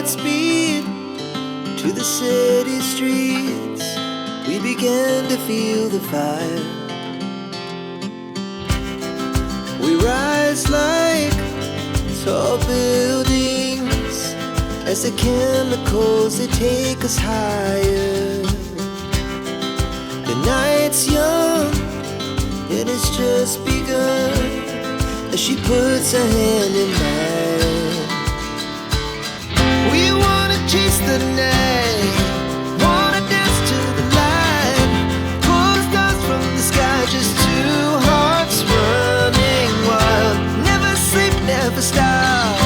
speed to the city streets. We began to feel the fire. We rise like tall buildings as the chemicals, they take us higher. The night's young and it's just begun as she puts her hand in mine. We wanna chase the night, wanna dance to the light, pull the stars from the sky, just two hearts running wild. Never sleep, never stop,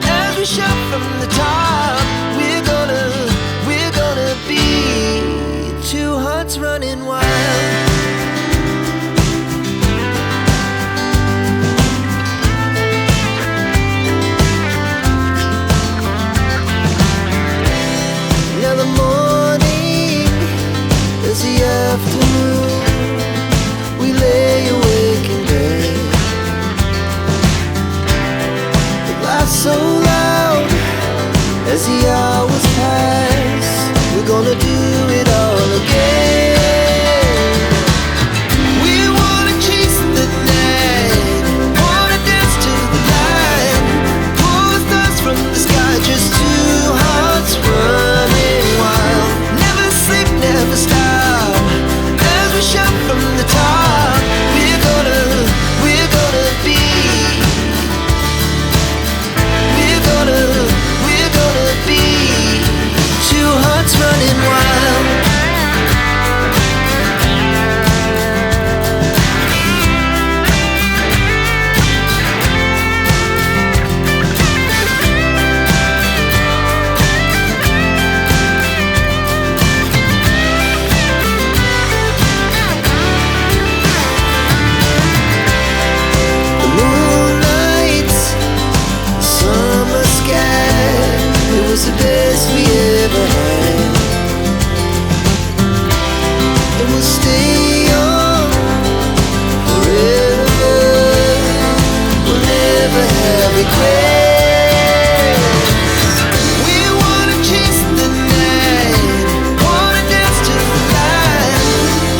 as we shout from the top. We're gonna be two hearts running wild. Now the morning is the afternoon. We lay awake in bed. It laughs so loud as the hours pass. We're gonna do it all again. We wanna chase the night, wanna dance to the light, pull the stars from the sky, just two hearts running wild. Never sleep, never stop, as we shout from the top. We're gonna be, we're gonna be two hearts running wild. The moonlight, summer sky, it was the best we ever had. And we'll stay on forever. We'll never have regrets. We wanna chase the night, wanna dance to the light,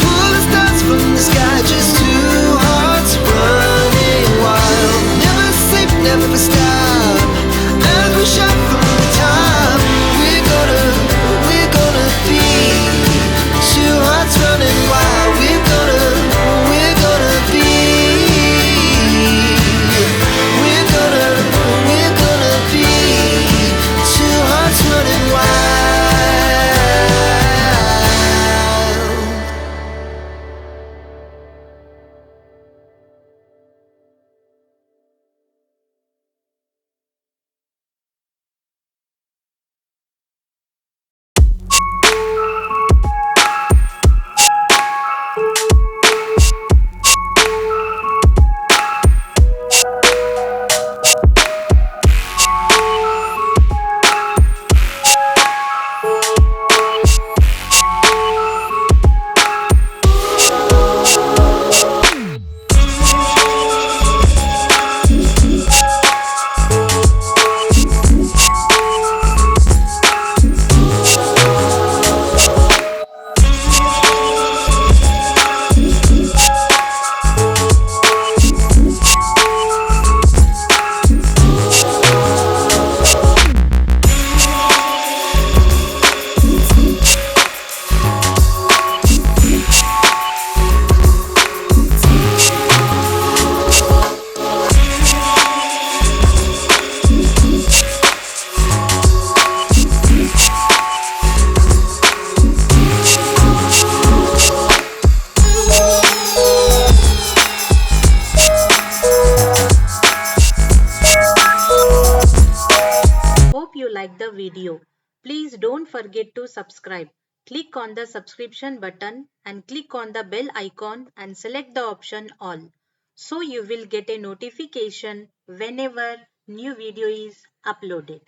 pull the stars from the sky, just two hearts running wild. Never sleep, never stop, as we shout from the top. We're gonna be two hearts running wild. We're gonna be, we're gonna be two hearts running wild. Hope you liked the video. Please don't forget to subscribe. Click on the subscription button and click on the bell icon and select the option all. So you will get a notification whenever new video is uploaded.